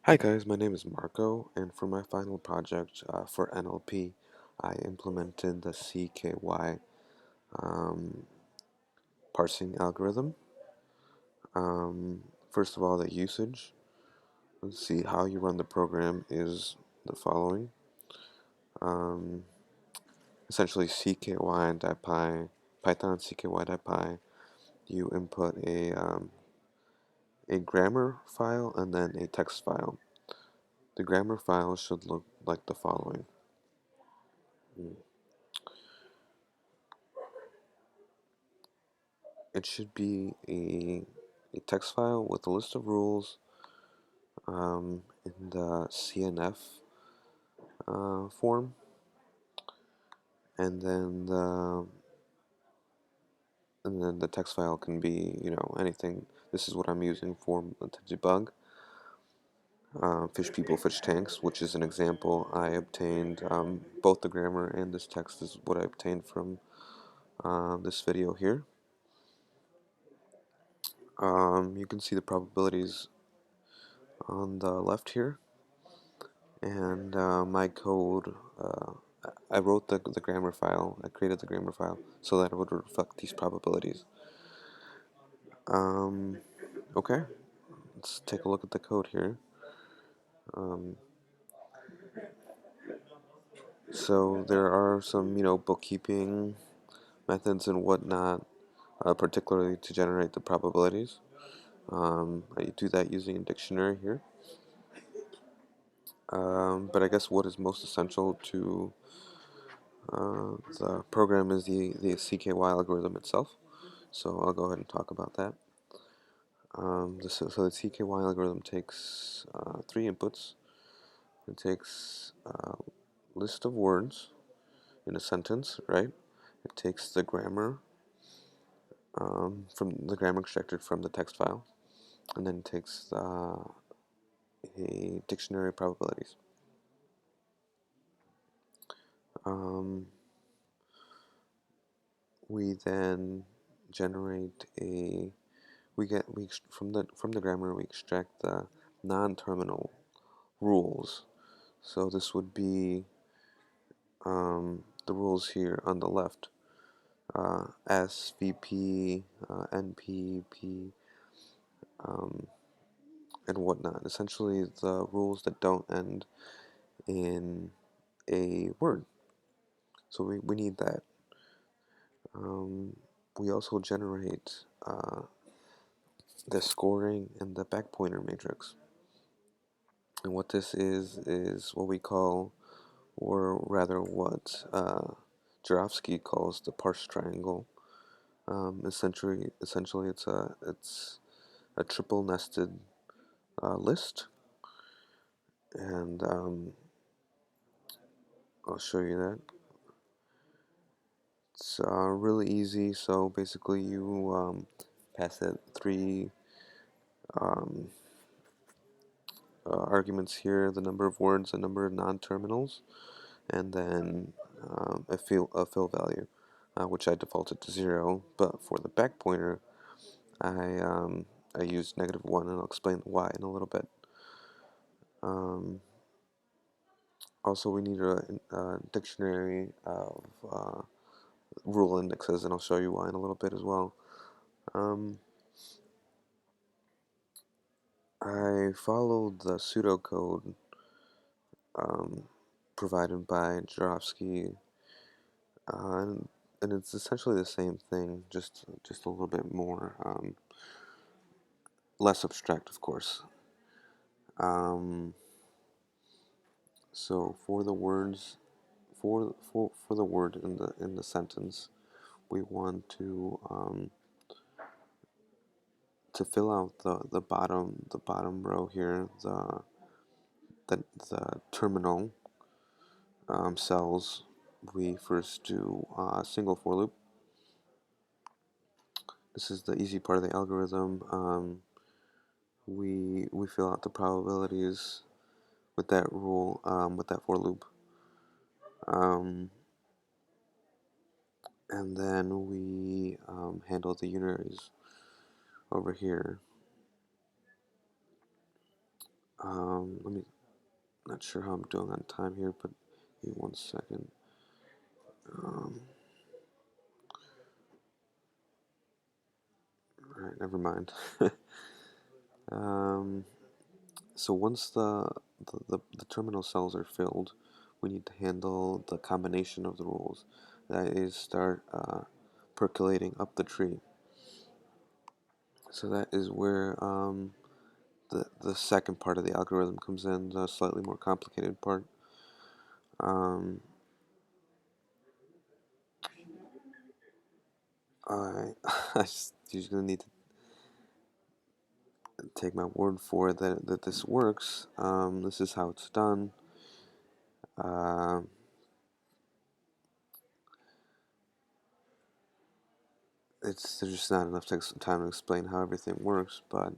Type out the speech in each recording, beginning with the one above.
Hi guys, my name is Marco, and for my final project for NLP, I implemented the CKY um, parsing algorithm. First of all, the usage. Let's see how you run the program is the following. Um, Essentially, CKY.py, Python CKY.py. You input a grammar file and then a text file. The grammar file should look like the following. Mm. It should be a text file with a list of rules in the CNF form, and then the text file can be anything. This is what I'm using for to debug fish people fish tanks, which is an example I obtained. Both the grammar and this text is what I obtained from this video here. You can see the probabilities on the left here, and my code. I wrote the grammar file. I created the grammar file so that it would reflect these probabilities. Um, okay, let's take a look at the code here. Um, so there are some, bookkeeping methods and whatnot, particularly to generate the probabilities. I do that using a dictionary here. But I guess what is most essential to the program is the CKY algorithm itself. So I'll go ahead and talk about that. So the CKY algorithm takes three inputs. It takes a list of words in a sentence, right? It takes the grammar from the grammar extracted from the text file, and then it takes a dictionary probabilities. Um, we then generate a from the grammar we extract the non-terminal rules. So this would be the rules here on the left. S, VP, NP, P, um, and whatnot. Essentially, the rules that don't end in a word. So we need that. Um, we also generate the scoring and the back pointer matrix. And what this is what we call, or rather what Jarofsky calls the parse triangle. Essentially, it's a triple nested list, and I'll show you that. It's really easy. So basically, you pass it three um, arguments here: the number of words, the number of non-terminals, and then a fill value, which I defaulted to 0. But for the back pointer, I um, I used -1, and I'll explain why in a little bit. Um, Also, we need a dictionary of rule indexes, and I'll show you why in a little bit as well. Um, I followed the pseudocode um, provided by Jarofsky, and it's essentially the same thing, just a little bit more less abstract, of course. Um, so for the words, for the word in the sentence, we want to fill out the bottom row here, the terminal cells. We first do a single for loop. This is the easy part of the algorithm. We fill out the probabilities with that rule, with that for loop, um, and then we handle the unaries over here. Let me. Not sure how I'm doing on time here, but give me 1 second. Um, all right, never mind. um, so once the terminal cells are filled, we need to handle the combination of the rules. That is, start percolating up the tree. So that is where the second part of the algorithm comes in, the slightly more complicated part. Um, I you're gonna need to take my word for it that this works. This is how it's done. Uh, there's just not enough time to explain how everything works, but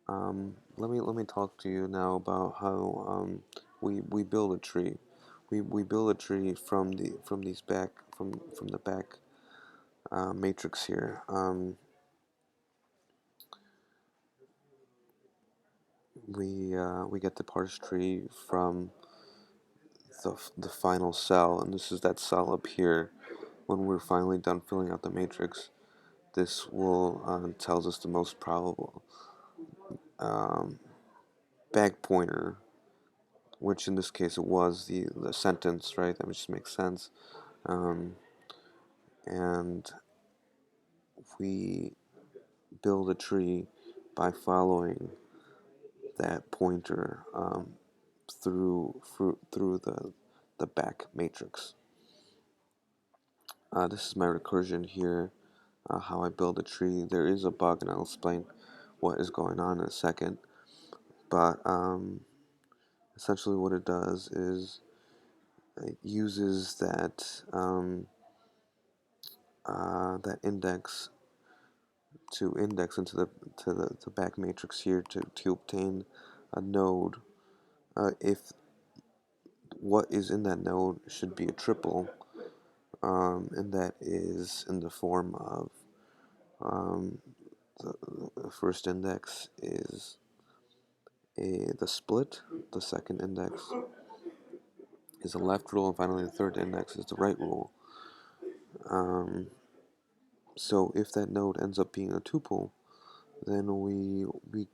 let me talk to you now about how we build a tree. We build a tree from the back matrix here. We get the parse tree from the final cell, and this is that cell up here. When we're finally done filling out the matrix, this will tells us the most probable um, back pointer, which in this case it was the sentence, right? That just makes sense. Um, and we build a tree by following that pointer through the back matrix. This is my recursion here, how I build a tree. There is a bug, and I'll explain what is going on in a second. But essentially, what it does is it uses that index to index into the back matrix here to obtain a node. If what is in that node should be a triple, and that is in the form of um, the first index is the split, the second index is the left rule, and finally the third index is the right rule. Um, so if that node ends up being a tuple, then we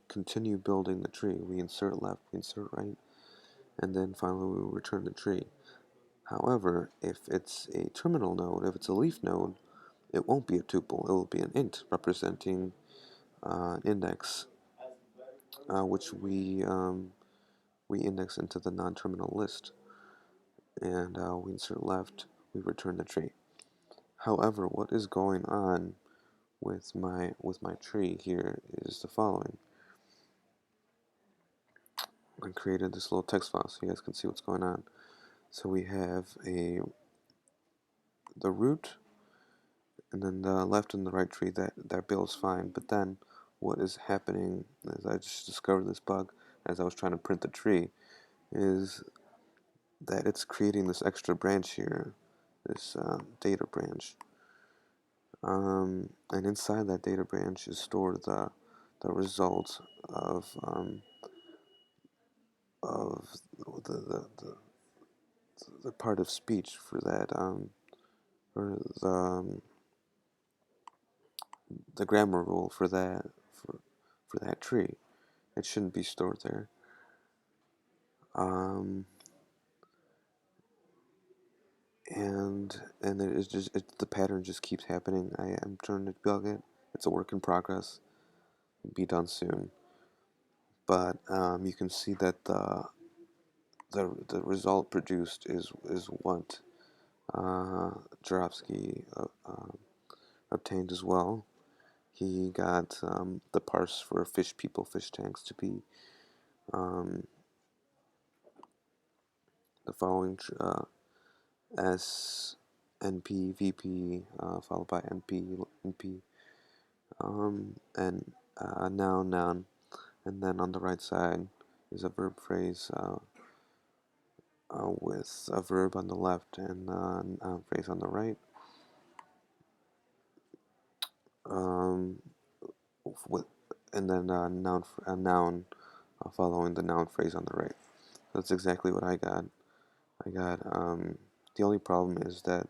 continue building the tree. We insert left, we insert right, and then finally we return the tree. However, if it's a terminal node, if it's a leaf node, it won't be a tuple. It will be an int representing index, which we index into the non-terminal list, and we insert left, we return the tree. However, what is going on with my tree here is the following. I created this little text file so you guys can see what's going on. So we have the root, and then the left and the right tree that builds fine. But then what is happening is I just discovered this bug as I was trying to print the tree, is that it's creating this extra branch here, this data branch. And inside that data branch is stored the result of the part of speech for that or the grammar rule for that tree. It shouldn't be stored there. Um, and it is just the pattern just keeps happening. I am trying to debug it. It's a work in progress. It'll be done soon. But you can see that the result produced is what Jarofsky obtained as well. He got the parse for fish people, fish tanks to be um, the following S, NP, VP, followed by NP, NP, and noun, noun, and then on the right side is a verb phrase with a verb on the left and a noun phrase on the right. Um, with and then a noun following the noun phrase on the right. That's exactly what I got. The only problem is that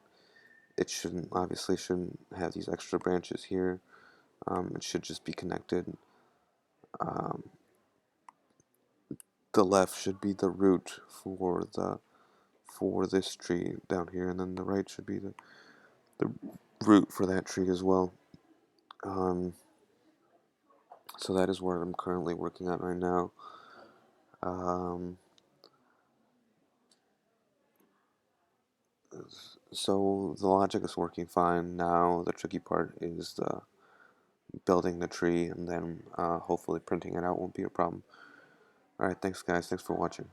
it obviously shouldn't have these extra branches here. It should just be connected. Um, the left should be the root for this tree down here, and then the right should be the root for that tree as well. So that is what I'm currently working on right now. So the logic is working fine. Now the tricky part is the building the tree, and then hopefully printing it out won't be a problem. Alright, thanks guys, thanks for watching.